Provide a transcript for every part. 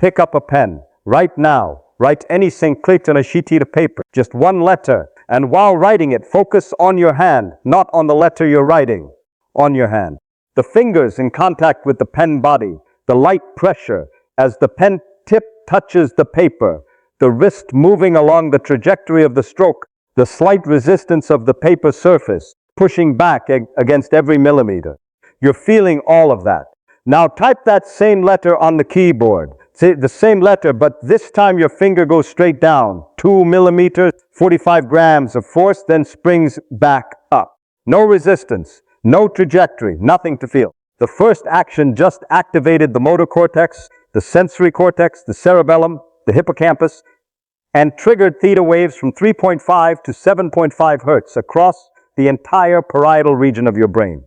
Pick up a pen. Right now. Write anything, click on a sheet of paper. Just one letter. And while writing it, focus on your hand, not on the letter you're writing. On your hand. The fingers in contact with the pen body. The light pressure as the pen tip touches the paper. The wrist moving along the trajectory of the stroke. The slight resistance of the paper surface, pushing back against every millimeter. You're feeling all of that. Now type that same letter on the keyboard. Say the same letter, but this time your finger goes straight down. 2 millimeters, 45 grams of force, then springs back up. No resistance, no trajectory, nothing to feel. The first action just activated the motor cortex, the sensory cortex, the cerebellum, the hippocampus, and triggered theta waves from 3.5 to 7.5 hertz across the entire parietal region of your brain.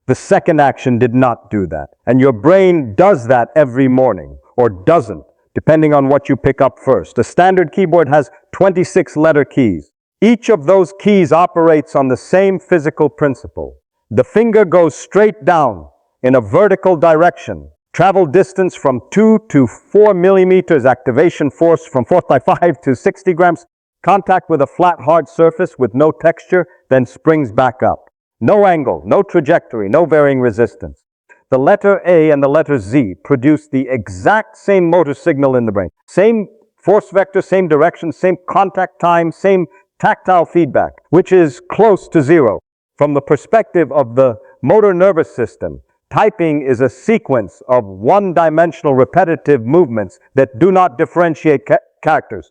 The second action did not do that. And your brain does that every morning, or doesn't, depending on what you pick up first. A standard keyboard has 26 letter keys. Each of those keys operates on the same physical principle. The finger goes straight down in a vertical direction. Travel distance from 2 to 4 millimeters, activation force from 4.5 to 60 grams, contact with a flat hard surface with no texture, then springs back up. No angle, no trajectory, no varying resistance. The letter A and the letter Z produce the exact same motor signal in the brain. Same force vector, same direction, same contact time, same tactile feedback, which is close to zero. From the perspective of the motor nervous system, typing is a sequence of one-dimensional repetitive movements that do not differentiate characters.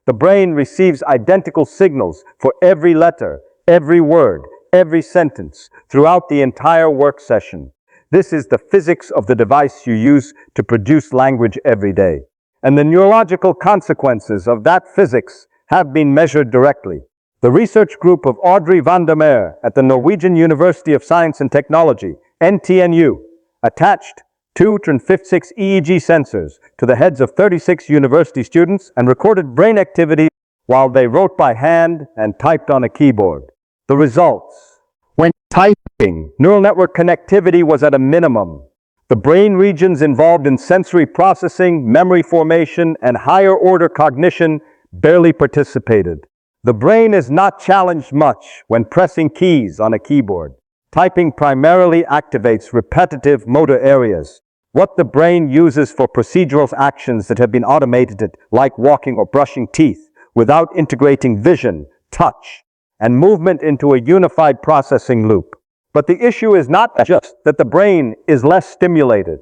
The brain receives identical signals for every letter, every word, every sentence throughout the entire work session. This is the physics of the device you use to produce language every day. And the neurological consequences of that physics have been measured directly. The research group of Audrey van der Meer at the Norwegian University of Science and Technology, NTNU, attached 256 EEG sensors to the heads of 36 university students and recorded brain activity while they wrote by hand and typed on a keyboard. The results: when typing, neural network connectivity was at a minimum. The brain regions involved in sensory processing, memory formation, and higher order cognition barely participated. The brain is not challenged much when pressing keys on a keyboard. Typing primarily activates repetitive motor areas, what the brain uses for procedural actions that have been automated, like walking or brushing teeth, without integrating vision, touch, and movement into a unified processing loop. But the issue is not just that the brain is less stimulated.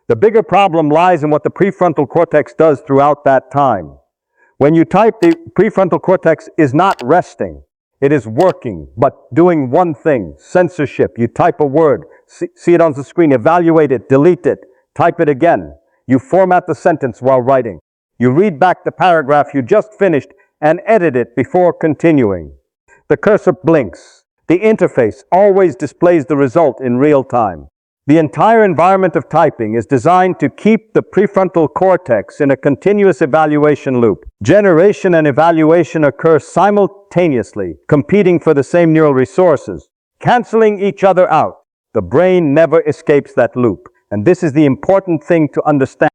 The bigger problem lies in what the prefrontal cortex does throughout that time. When you type, the prefrontal cortex is not resting. It is working, but doing one thing: censorship. You type a word, see it on the screen, evaluate it, delete it, type it again. You format the sentence while writing. You read back the paragraph you just finished and edit it before continuing. The cursor blinks. The interface always displays the result in real time. The entire environment of typing is designed to keep the prefrontal cortex in a continuous evaluation loop. Generation and evaluation occur simultaneously, competing for the same neural resources, canceling each other out. The brain never escapes that loop. And this is the important thing to understand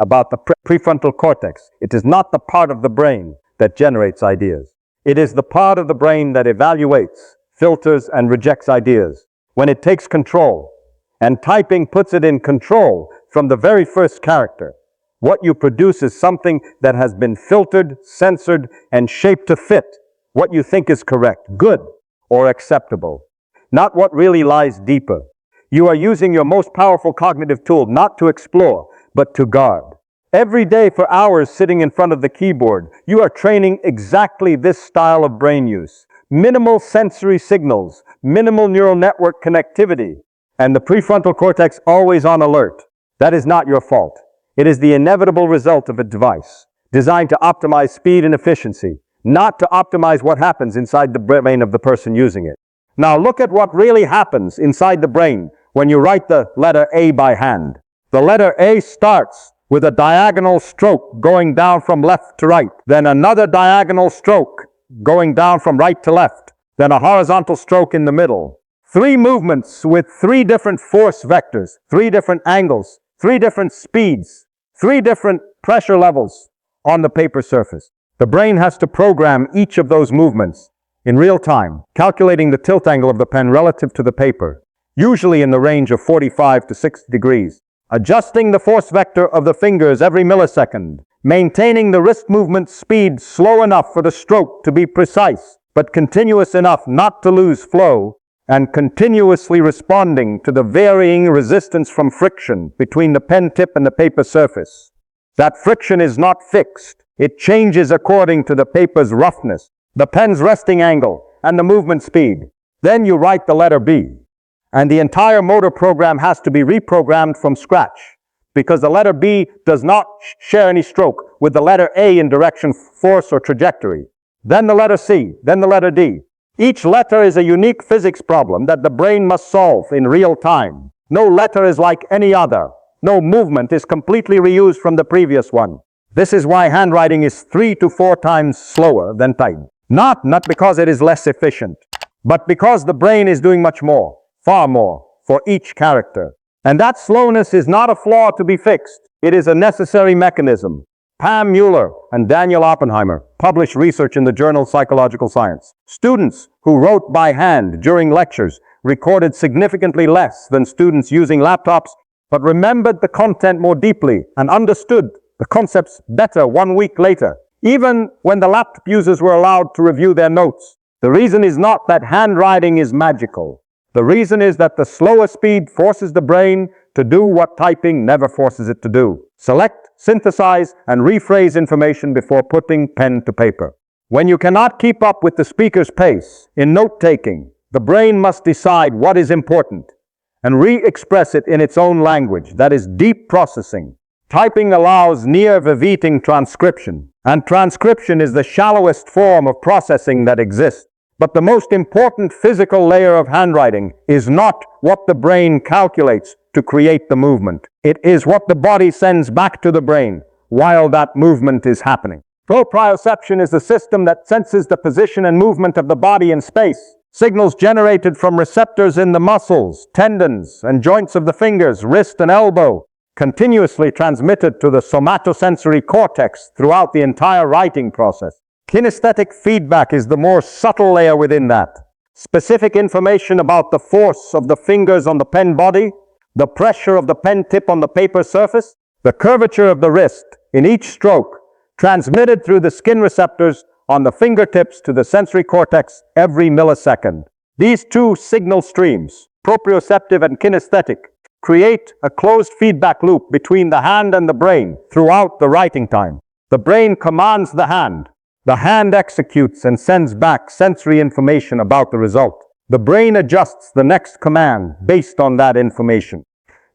about the prefrontal cortex. It is not the part of the brain that generates ideas. It is the part of the brain that evaluates, filters, and rejects ideas. When it takes control, and typing puts it in control from the very first character, what you produce is something that has been filtered, censored, and shaped to fit what you think is correct, good, or acceptable, not what really lies deeper. You are using your most powerful cognitive tool not to explore, but to guard. Every day for hours sitting in front of the keyboard, you are training exactly this style of brain use. Minimal sensory signals, minimal neural network connectivity, and the prefrontal cortex always on alert. That is not your fault. It is the inevitable result of a device designed to optimize speed and efficiency, not to optimize what happens inside the brain of the person using it. Now look at what really happens inside the brain when you write the letter A by hand. The letter A starts with a diagonal stroke going down from left to right, then another diagonal stroke going down from right to left, then a horizontal stroke in the middle. 3 movements with 3 different force vectors, 3 different angles, 3 different speeds, 3 different pressure levels on the paper surface. The brain has to program each of those movements in real time, calculating the tilt angle of the pen relative to the paper, usually in the range of 45 to 60 degrees, adjusting the force vector of the fingers every millisecond, maintaining the wrist movement speed slow enough for the stroke to be precise, but continuous enough not to lose flow, and continuously responding to the varying resistance from friction between the pen tip and the paper surface. That friction is not fixed. It changes according to the paper's roughness, the pen's resting angle, and the movement speed. Then you write the letter B, and the entire motor program has to be reprogrammed from scratch, because the letter B does not share any stroke with the letter A in direction, force, or trajectory. Then the letter C, then the letter D. Each letter is a unique physics problem that the brain must solve in real time. No letter is like any other. No movement is completely reused from the previous one. This is why handwriting is 3 to 4 times slower than typing. Not because it is less efficient, but because the brain is doing much more, far more, for each character. And that slowness is not a flaw to be fixed. It is a necessary mechanism. Pam Mueller and Daniel Oppenheimer published research in the journal Psychological Science. Students who wrote by hand during lectures recorded significantly less than students using laptops, but remembered the content more deeply and understood the concepts better 1 week later, even when the laptop users were allowed to review their notes. The reason is not that handwriting is magical. The reason is that the slower speed forces the brain to do what typing never forces it to do: select, synthesize, and rephrase information before putting pen to paper. When you cannot keep up with the speaker's pace in note-taking, the brain must decide what is important and re-express it in its own language, that is deep processing. Typing allows near verbatim transcription, and transcription is the shallowest form of processing that exists. But the most important physical layer of handwriting is not what the brain calculates to create the movement. It is what the body sends back to the brain while that movement is happening. Proprioception is the system that senses the position and movement of the body in space. Signals generated from receptors in the muscles, tendons, and joints of the fingers, wrist, and elbow, continuously transmitted to the somatosensory cortex throughout the entire writing process. Kinesthetic feedback is the more subtle layer within that. Specific information about the force of the fingers on the pen body, the pressure of the pen tip on the paper surface, the curvature of the wrist in each stroke, transmitted through the skin receptors on the fingertips to the sensory cortex every millisecond. These two signal streams, proprioceptive and kinesthetic, create a closed feedback loop between the hand and the brain throughout the writing time. The brain commands the hand. The hand executes and sends back sensory information about the result. The brain adjusts the next command based on that information.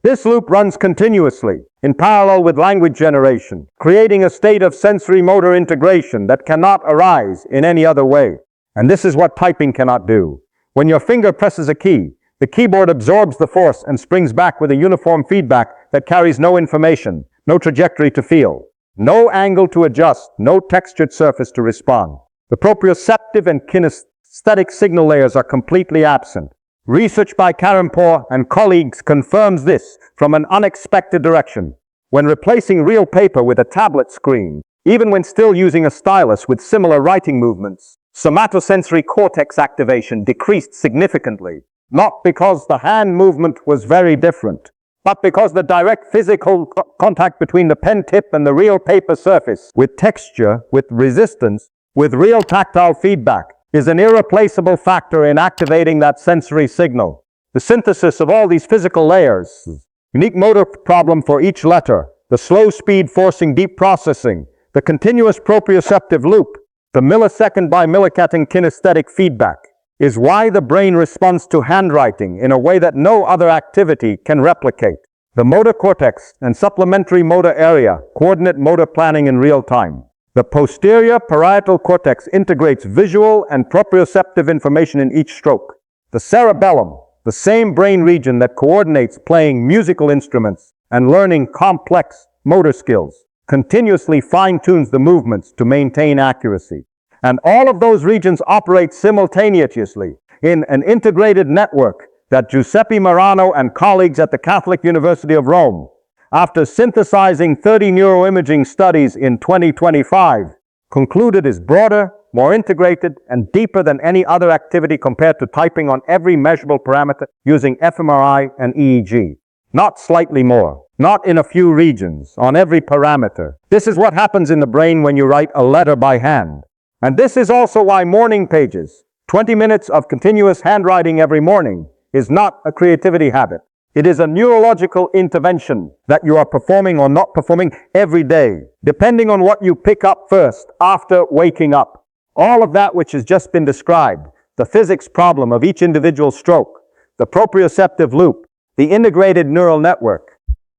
This loop runs continuously, in parallel with language generation, creating a state of sensory-motor integration that cannot arise in any other way. And this is what typing cannot do. When your finger presses a key, the keyboard absorbs the force and springs back with a uniform feedback that carries no information, no trajectory to feel, no angle to adjust, no textured surface to respond. The proprioceptive and kinesthetic signal layers are completely absent. Research by Karimpour and colleagues confirms this from an unexpected direction. When replacing real paper with a tablet screen, even when still using a stylus with similar writing movements, somatosensory cortex activation decreased significantly. Not because the hand movement was very different, but because the direct physical contact between the pen tip and the real paper surface, with texture, with resistance, with real tactile feedback, is an irreplaceable factor in activating that sensory signal. The synthesis of all these physical layers, unique motor problem for each letter, the slow speed forcing deep processing, the continuous proprioceptive loop, the millisecond by millisecond kinesthetic feedback, is why the brain responds to handwriting in a way that no other activity can replicate. The motor cortex and supplementary motor area coordinate motor planning in real time. The posterior parietal cortex integrates visual and proprioceptive information in each stroke. The cerebellum, the same brain region that coordinates playing musical instruments and learning complex motor skills, continuously fine-tunes the movements to maintain accuracy. And all of those regions operate simultaneously in an integrated network that Giuseppe Marano and colleagues at the Catholic University of Rome after synthesizing 30 neuroimaging studies in 2025, concluded is broader, more integrated, and deeper than any other activity compared to typing on every measurable parameter using fMRI and EEG. Not slightly more, not in a few regions, on every parameter. This is what happens in the brain when you write a letter by hand. And this is also why morning pages, 20 minutes of continuous handwriting every morning, is not a creativity habit. It is a neurological intervention that you are performing or not performing every day, depending on what you pick up first after waking up. All of that which has just been described, the physics problem of each individual stroke, the proprioceptive loop, the integrated neural network,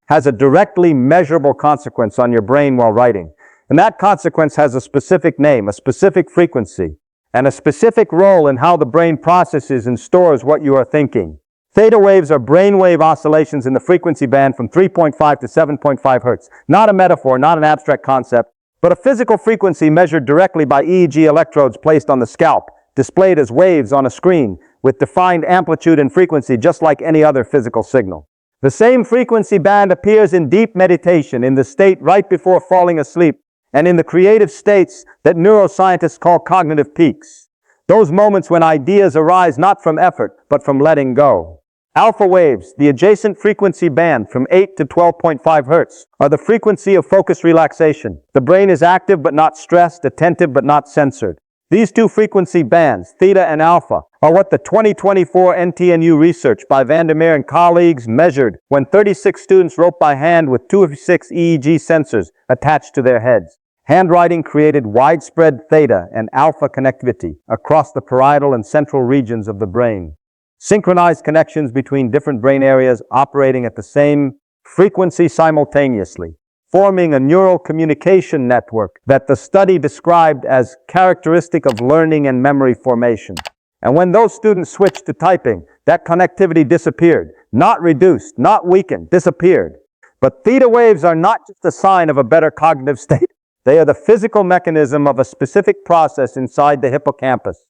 has a directly measurable consequence on your brain while writing. And that consequence has a specific name, a specific frequency, and a specific role in how the brain processes and stores what you are thinking. Theta waves are brainwave oscillations in the frequency band from 3.5 to 7.5 hertz. Not a metaphor, not an abstract concept, but a physical frequency measured directly by EEG electrodes placed on the scalp, displayed as waves on a screen with defined amplitude and frequency just like any other physical signal. The same frequency band appears in deep meditation, in the state right before falling asleep, and in the creative states that neuroscientists call cognitive peaks. Those moments when ideas arise not from effort, but from letting go. Alpha waves, the adjacent frequency band from 8 to 12.5 hertz, are the frequency of focused relaxation. The brain is active but not stressed, attentive but not censored. These two frequency bands, theta and alpha, are what the 2024 NTNU research by Vandermeer and colleagues measured when 36 students wrote by hand with 256 EEG sensors attached to their heads. Handwriting created widespread theta and alpha connectivity across the parietal and central regions of the brain. Synchronized connections between different brain areas operating at the same frequency simultaneously, forming a neural communication network that the study described as characteristic of learning and memory formation. And when those students switched to typing, that connectivity disappeared, not reduced, not weakened, disappeared. But theta waves are not just a sign of a better cognitive state. They are the physical mechanism of a specific process inside the hippocampus,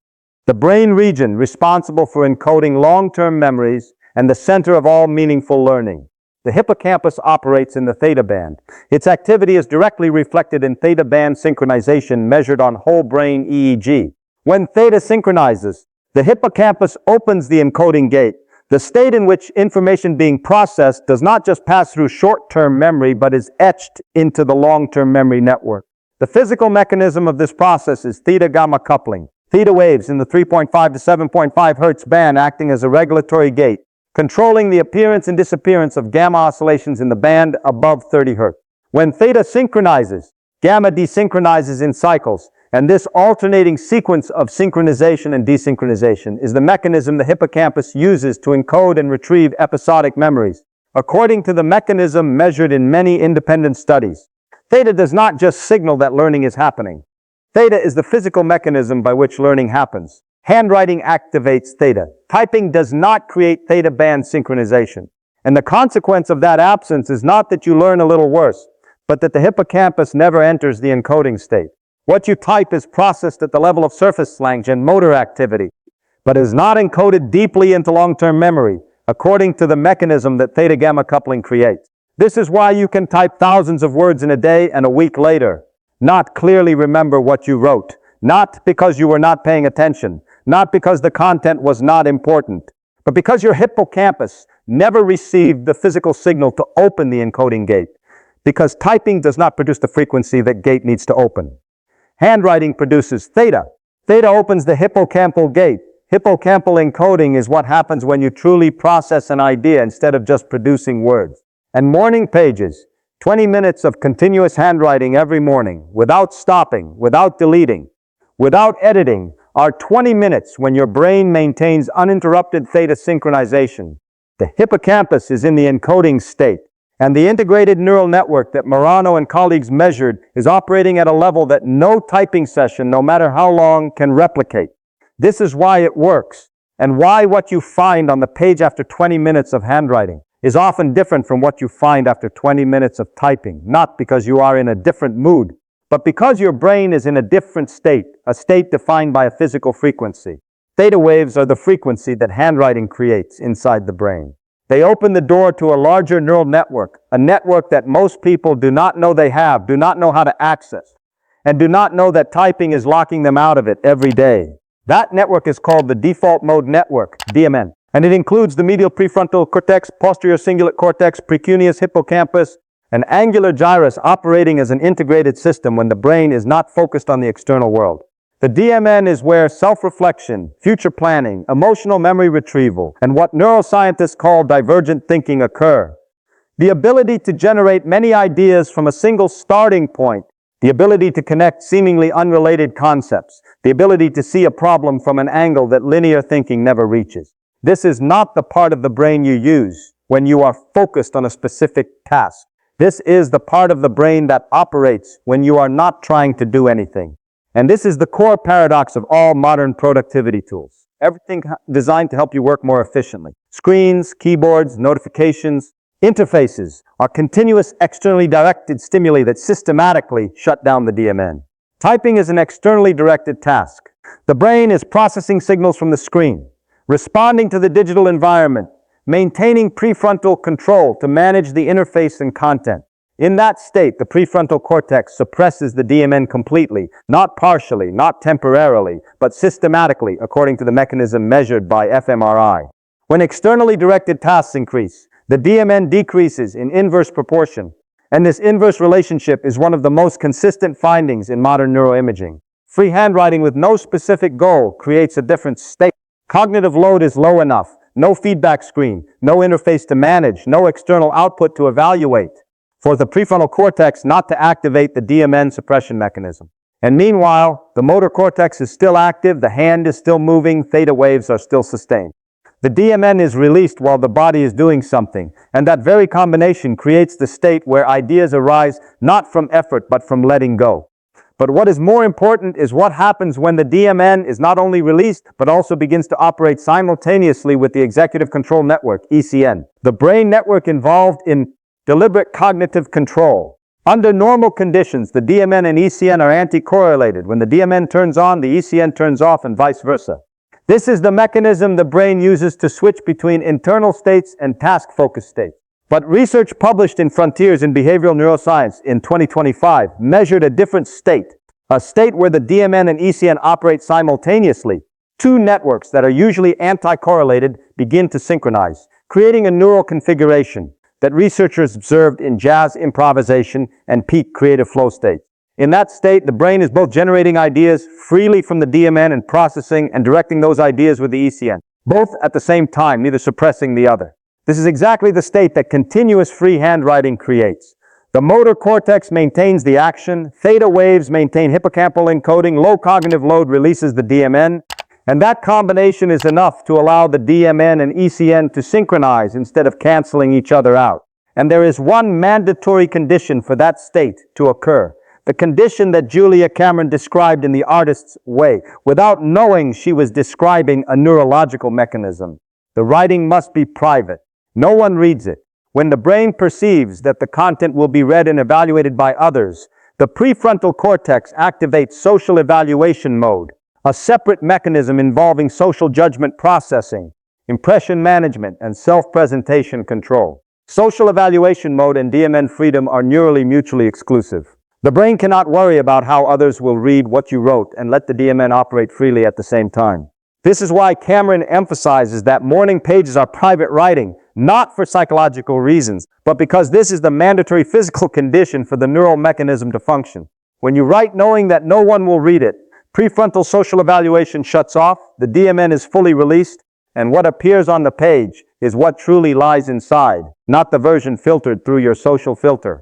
the brain region responsible for encoding long-term memories and the center of all meaningful learning. The hippocampus operates in the theta band. Its activity is directly reflected in theta band synchronization measured on whole brain EEG. When theta synchronizes, the hippocampus opens the encoding gate, the state in which information being processed does not just pass through short-term memory but is etched into the long-term memory network. The physical mechanism of this process is theta-gamma coupling. Theta waves in the 3.5 to 7.5 hertz band acting as a regulatory gate, controlling the appearance and disappearance of gamma oscillations in the band above 30 hertz. When theta synchronizes, gamma desynchronizes in cycles, and this alternating sequence of synchronization and desynchronization is the mechanism the hippocampus uses to encode and retrieve episodic memories. According to the mechanism measured in many independent studies, theta does not just signal that learning is happening. Theta is the physical mechanism by which learning happens. Handwriting activates theta. Typing does not create theta band synchronization. And the consequence of that absence is not that you learn a little worse, but that the hippocampus never enters the encoding state. What you type is processed at the level of surface language and motor activity, but is not encoded deeply into long-term memory, according to the mechanism that theta-gamma coupling creates. This is why you can type thousands of words in a day and a week later not clearly remember what you wrote, not because you were not paying attention, not because the content was not important, but because your hippocampus never received the physical signal to open the encoding gate, because typing does not produce the frequency that gate needs to open. Handwriting produces theta. Theta opens the hippocampal gate. Hippocampal encoding is what happens when you truly process an idea instead of just producing words. And morning pages, 20 minutes of continuous handwriting every morning, without stopping, without deleting, without editing, are 20 minutes when your brain maintains uninterrupted theta synchronization. The hippocampus is in the encoding state, and the integrated neural network that Marano and colleagues measured is operating at a level that no typing session, no matter how long, can replicate. This is why it works, and why what you find on the page after 20 minutes of handwriting is often different from what you find after 20 minutes of typing, not because you are in a different mood, but because your brain is in a different state, a state defined by a physical frequency. Theta waves are the frequency that handwriting creates inside the brain. They open the door to a larger neural network, a network that most people do not know they have, do not know how to access, and do not know that typing is locking them out of it every day. That network is called the default mode network, DMN, and it includes the medial prefrontal cortex, posterior cingulate cortex, precuneus hippocampus, and angular gyrus operating as an integrated system when the brain is not focused on the external world. The DMN is where self-reflection, future planning, emotional memory retrieval, and what neuroscientists call divergent thinking occur. The ability to generate many ideas from a single starting point, the ability to connect seemingly unrelated concepts, the ability to see a problem from an angle that linear thinking never reaches. This is not the part of the brain you use when you are focused on a specific task. This is the part of the brain that operates when you are not trying to do anything. And this is the core paradox of all modern productivity tools. Everything designed to help you work more efficiently. Screens, keyboards, notifications, interfaces are continuous externally directed stimuli that systematically shut down the DMN. Typing is an externally directed task. The brain is processing signals from the screen, responding to the digital environment, maintaining prefrontal control to manage the interface and content. In that state, the prefrontal cortex suppresses the DMN completely, not partially, not temporarily, but systematically, according to the mechanism measured by fMRI. When externally directed tasks increase, the DMN decreases in inverse proportion, and this inverse relationship is one of the most consistent findings in modern neuroimaging. Free handwriting with no specific goal creates a different state. Cognitive load is low enough. No feedback screen, no interface to manage, no external output to evaluate, for the prefrontal cortex not to activate the DMN suppression mechanism. And meanwhile, the motor cortex is still active, the hand is still moving, theta waves are still sustained. The DMN is released while the body is doing something, and that very combination creates the state where ideas arise not from effort but from letting go. But what is more important is what happens when the DMN is not only released, but also begins to operate simultaneously with the executive control network, ECN, the brain network involved in deliberate cognitive control. Under normal conditions, the DMN and ECN are anti-correlated. When the DMN turns on, the ECN turns off, and vice versa. This is the mechanism the brain uses to switch between internal states and task-focused states. But research published in Frontiers in Behavioral Neuroscience in 2025 measured a different state, a state where the DMN and ECN operate simultaneously. Two networks that are usually anti-correlated begin to synchronize, creating a neural configuration that researchers observed in jazz improvisation and peak creative flow states. In that state, the brain is both generating ideas freely from the DMN and processing and directing those ideas with the ECN, both at the same time, neither suppressing the other. This is exactly the state that continuous free handwriting creates. The motor cortex maintains the action, theta waves maintain hippocampal encoding, low cognitive load releases the DMN, and that combination is enough to allow the DMN and ECN to synchronize instead of canceling each other out. And there is one mandatory condition for that state to occur, the condition that Julia Cameron described in The Artist's Way, without knowing she was describing a neurological mechanism. The writing must be private. No one reads it. When the brain perceives that the content will be read and evaluated by others, the prefrontal cortex activates social evaluation mode, a separate mechanism involving social judgment processing, impression management, and self-presentation control. Social evaluation mode and DMN freedom are neurally mutually exclusive. The brain cannot worry about how others will read what you wrote and let the DMN operate freely at the same time. This is why Cameron emphasizes that morning pages are private writing, not for psychological reasons, but because this is the mandatory physical condition for the neural mechanism to function. When you write knowing that no one will read it, prefrontal social evaluation shuts off, the DMN is fully released, and what appears on the page is what truly lies inside, not the version filtered through your social filter.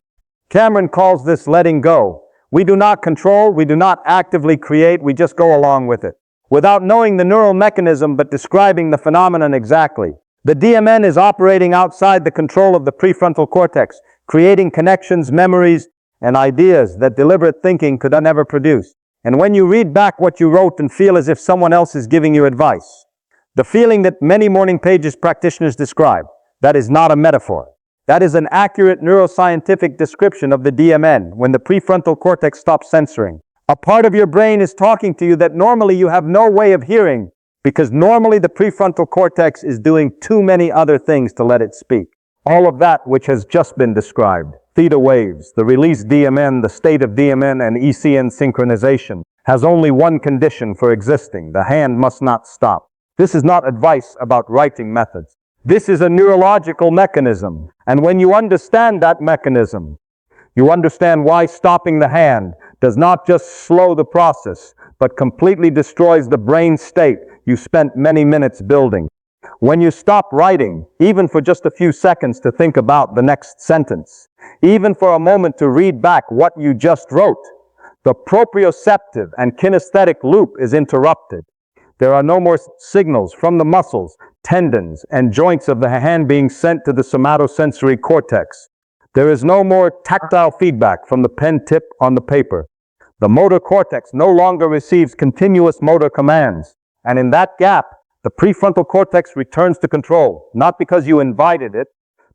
Cameron calls this letting go. We do not control, we do not actively create, we just go along with it, without knowing the neural mechanism but describing the phenomenon exactly. The DMN is operating outside the control of the prefrontal cortex, creating connections, memories, and ideas that deliberate thinking could never produce. And when you read back what you wrote and feel as if someone else is giving you advice, the feeling that many morning pages practitioners describe, that is not a metaphor. That is an accurate neuroscientific description of the DMN when the prefrontal cortex stops censoring. A part of your brain is talking to you that normally you have no way of hearing, because normally the prefrontal cortex is doing too many other things to let it speak. All of that which has just been described, theta waves, the released DMN, the state of DMN and ECN synchronization, has only one condition for existing: the hand must not stop. This is not advice about writing methods. This is a neurological mechanism, and when you understand that mechanism, you understand why stopping the hand does not just slow the process, but completely destroys the brain state you spent many minutes building. When you stop writing, even for just a few seconds to think about the next sentence, even for a moment to read back what you just wrote, the proprioceptive and kinesthetic loop is interrupted. There are no more signals from the muscles, tendons, and joints of the hand being sent to the somatosensory cortex. There is no more tactile feedback from the pen tip on the paper. The motor cortex no longer receives continuous motor commands, and in that gap, the prefrontal cortex returns to control, not because you invited it,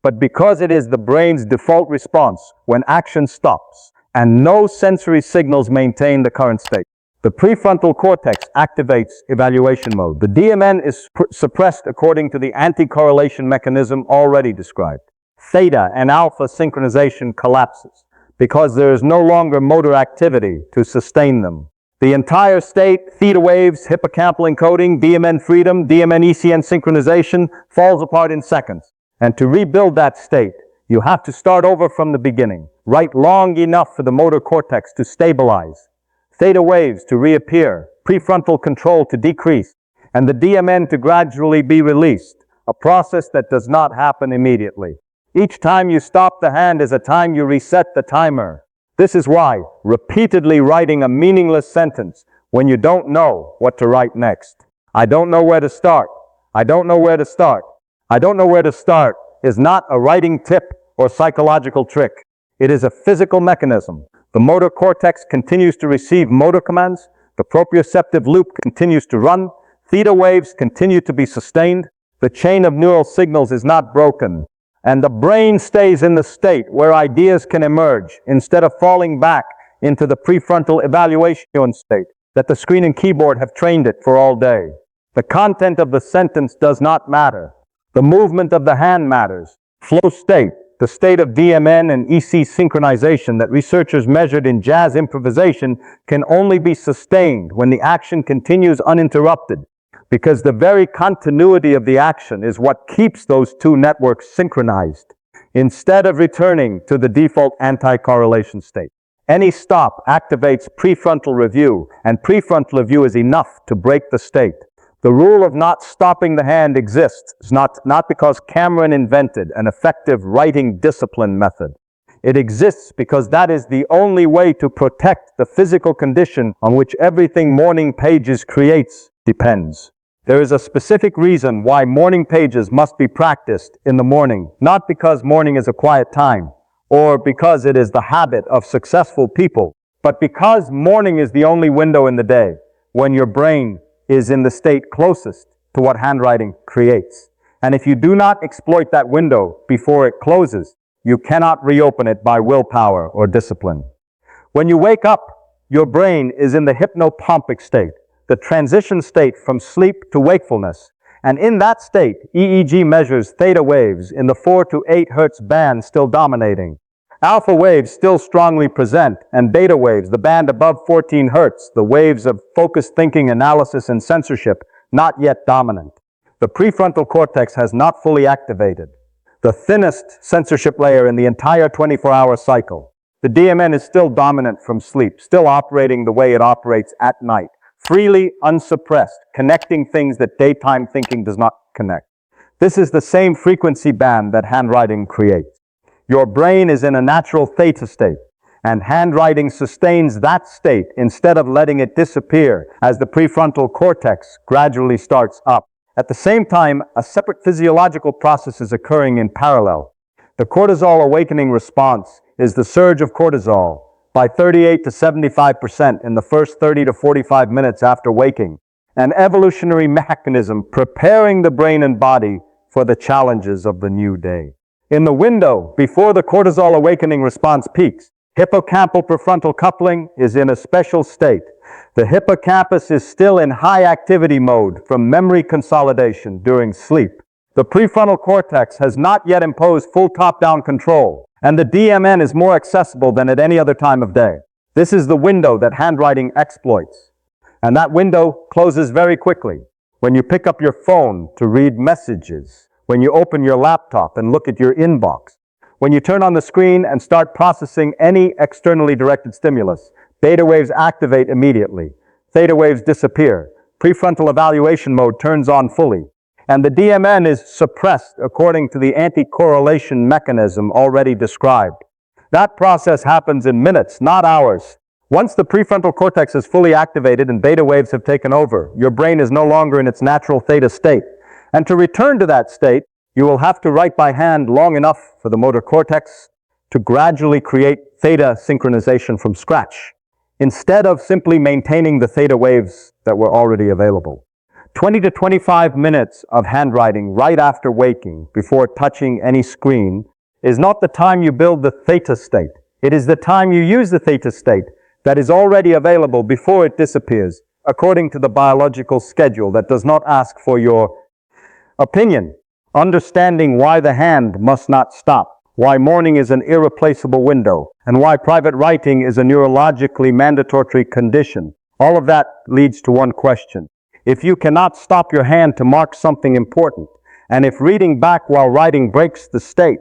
but because it is the brain's default response when action stops, and no sensory signals maintain the current state. The prefrontal cortex activates evaluation mode. The DMN is suppressed according to the anti-correlation mechanism already described. Theta and alpha synchronization collapses because there is no longer motor activity to sustain them. The entire state, theta waves, hippocampal encoding, DMN freedom, DMN ECN synchronization, falls apart in seconds. And to rebuild that state, you have to start over from the beginning. Write long enough for the motor cortex to stabilize, theta waves to reappear, prefrontal control to decrease, and the DMN to gradually be released, a process that does not happen immediately. Each time you stop the hand is a time you reset the timer. This is why repeatedly writing a meaningless sentence when you don't know what to write next. I don't know where to start. I don't know where to start. I don't know where to start is not a writing tip or psychological trick. It is a physical mechanism. The motor cortex continues to receive motor commands. The proprioceptive loop continues to run. Theta waves continue to be sustained. The chain of neural signals is not broken. And the brain stays in the state where ideas can emerge instead of falling back into the prefrontal evaluation state that the screen and keyboard have trained it for all day. The content of the sentence does not matter. The movement of the hand matters. Flow state, the state of DMN and EC synchronization that researchers measured in jazz improvisation, can only be sustained when the action continues uninterrupted, because the very continuity of the action is what keeps those two networks synchronized, instead of returning to the default anti-correlation state. Any stop activates prefrontal review, and prefrontal review is enough to break the state. The rule of not stopping the hand exists not because Cameron invented an effective writing discipline method. It exists because that is the only way to protect the physical condition on which everything Morning Pages creates depends. There is a specific reason why morning pages must be practiced in the morning, not because morning is a quiet time, or because it is the habit of successful people, but because morning is the only window in the day when your brain is in the state closest to what handwriting creates. And if you do not exploit that window before it closes, you cannot reopen it by willpower or discipline. When you wake up, your brain is in the hypnopompic state, the transition state from sleep to wakefulness. And in that state, EEG measures theta waves in the 4 to 8 hertz band still dominating. Alpha waves still strongly present, and beta waves, the band above 14 hertz, the waves of focused thinking, analysis, and censorship, not yet dominant. The prefrontal cortex has not fully activated, the thinnest censorship layer in the entire 24-hour cycle. The DMN is still dominant from sleep, still operating the way it operates at night, freely, unsuppressed, connecting things that daytime thinking does not connect. This is the same frequency band that handwriting creates. Your brain is in a natural theta state, and handwriting sustains that state instead of letting it disappear as the prefrontal cortex gradually starts up. At the same time, a separate physiological process is occurring in parallel. The cortisol awakening response is the surge of cortisol by 38 to 75% in the first 30 to 45 minutes after waking, an evolutionary mechanism preparing the brain and body for the challenges of the new day. In the window before the cortisol awakening response peaks, Hippocampal prefrontal coupling is in a special state. The hippocampus is still in high activity mode from memory consolidation during sleep. The prefrontal cortex has not yet imposed full top-down control, and the DMN is more accessible than at any other time of day. This is the window that handwriting exploits. And that window closes very quickly. When you pick up your phone to read messages, when you open your laptop and look at your inbox, when you turn on the screen and start processing any externally directed stimulus, beta waves activate immediately. Theta waves disappear. Prefrontal evaluation mode turns on fully. And the DMN is suppressed according to the anti-correlation mechanism already described. That process happens in minutes, not hours. Once the prefrontal cortex is fully activated and beta waves have taken over, your brain is no longer in its natural theta state. And to return to that state, you will have to write by hand long enough for the motor cortex to gradually create theta synchronization from scratch, instead of simply maintaining the theta waves that were already available. 20 to 25 minutes of handwriting right after waking, before touching any screen, is not the time you build the theta state. It is the time you use the theta state that is already available before it disappears, according to the biological schedule that does not ask for your opinion. Understanding why the hand must not stop, why morning is an irreplaceable window, and why private writing is a neurologically mandatory condition. All of that leads to one question. If you cannot stop your hand to mark something important, and if reading back while writing breaks the state,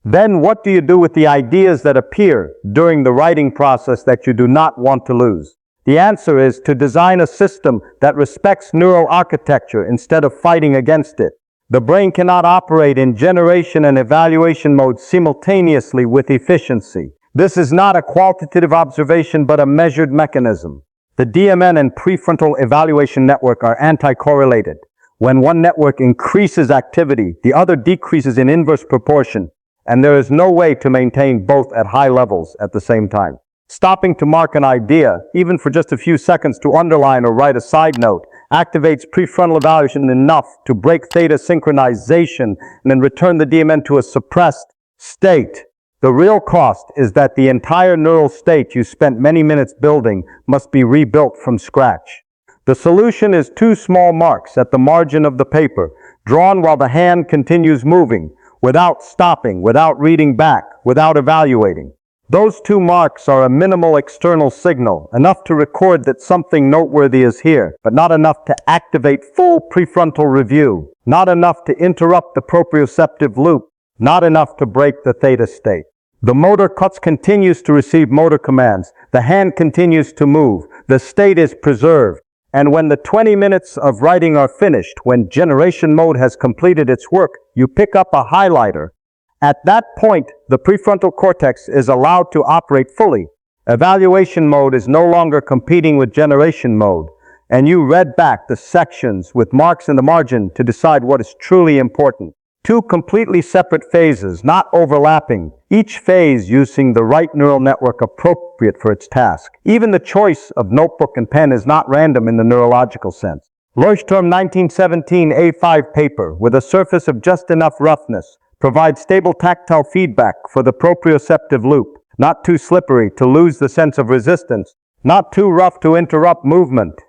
then what do you do with the ideas that appear during the writing process that you do not want to lose? The answer is to design a system that respects neural architecture instead of fighting against it. The brain cannot operate in generation and evaluation mode simultaneously with efficiency. This is not a qualitative observation but a measured mechanism. The DMN and prefrontal evaluation network are anti-correlated. When one network increases activity, the other decreases in inverse proportion, and there is no way to maintain both at high levels at the same time. Stopping to mark an idea, even for just a few seconds to underline or write a side note, activates prefrontal evaluation enough to break theta synchronization and then return the DMN to a suppressed state. The real cost is that the entire neural state you spent many minutes building must be rebuilt from scratch. The solution is two small marks at the margin of the paper, drawn while the hand continues moving, without stopping, without reading back, without evaluating. Those two marks are a minimal external signal, enough to record that something noteworthy is here, but not enough to activate full prefrontal review, not enough to interrupt the proprioceptive loop, not enough to break the theta state. The motor cortex continues to receive motor commands, the hand continues to move, the state is preserved, and when the 20 minutes of writing are finished, when generation mode has completed its work, you pick up a highlighter. At that point, the prefrontal cortex is allowed to operate fully. Evaluation mode is no longer competing with generation mode, and you read back the sections with marks in the margin to decide what is truly important. Two completely separate phases, not overlapping, each phase using the right neural network appropriate for its task. Even the choice of notebook and pen is not random in the neurological sense. Leuchtturm 1917 A5 paper, with a surface of just enough roughness, provides stable tactile feedback for the proprioceptive loop, not too slippery to lose the sense of resistance, not too rough to interrupt movement.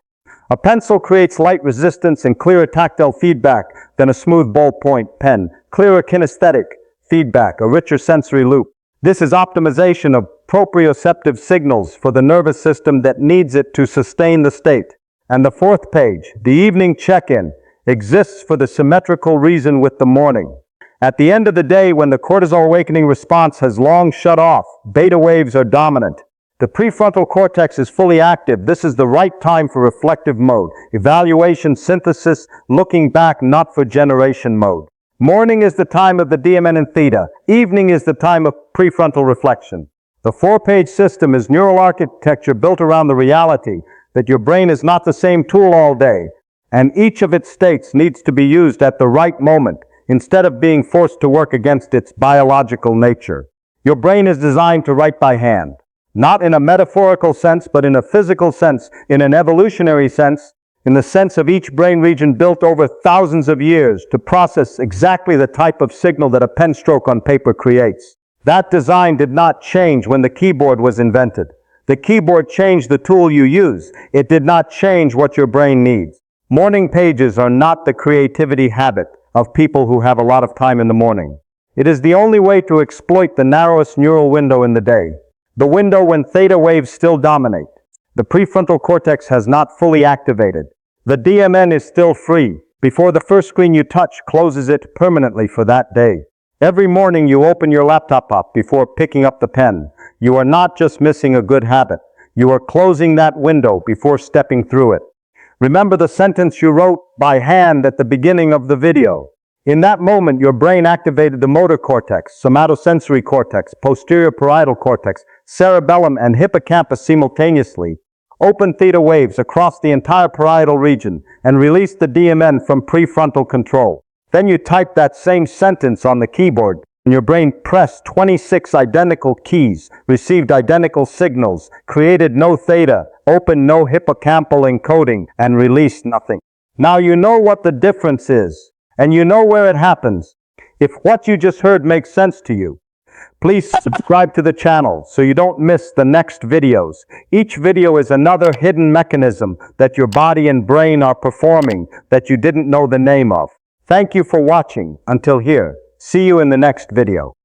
A pencil creates light resistance and clearer tactile feedback than a smooth ballpoint pen, clearer kinesthetic feedback, a richer sensory loop. This is optimization of proprioceptive signals for the nervous system that needs it to sustain the state. And the fourth page, the evening check-in, exists for the symmetrical reason with the morning. At the end of the day, when the cortisol awakening response has long shut off, beta waves are dominant. The prefrontal cortex is fully active. This is the right time for reflective mode, evaluation, synthesis, looking back, not for generation mode. Morning is the time of the DMN and theta. Evening is the time of prefrontal reflection. The 4-page system is neural architecture built around the reality that your brain is not the same tool all day, and each of its states needs to be used at the right moment, instead of being forced to work against its biological nature. Your brain is designed to write by hand, not in a metaphorical sense, but in a physical sense, in an evolutionary sense, in the sense of each brain region built over thousands of years to process exactly the type of signal that a pen stroke on paper creates. That design did not change when the keyboard was invented. The keyboard changed the tool you use. It did not change what your brain needs. Morning pages are not the creativity habit of people who have a lot of time in the morning. It is the only way to exploit the narrowest neural window in the day, the window when theta waves still dominate. The prefrontal cortex has not fully activated. The DMN is still free before the first screen you touch closes it permanently for that day. Every morning you open your laptop up before picking up the pen. You are not just missing a good habit. You are closing that window before stepping through it. Remember the sentence you wrote by hand at the beginning of the video. In that moment, your brain activated the motor cortex, somatosensory cortex, posterior parietal cortex, cerebellum, and hippocampus simultaneously, opened theta waves across the entire parietal region, and released the DMN from prefrontal control. Then you typed that same sentence on the keyboard, and your brain pressed 26 identical keys, received identical signals, created no theta, opened no hippocampal encoding, and released nothing. Now you know what the difference is, and you know where it happens. If what you just heard makes sense to you, please subscribe to the channel so you don't miss the next videos. Each video is another hidden mechanism that your body and brain are performing that you didn't know the name of. Thank you for watching until here. See you in the next video.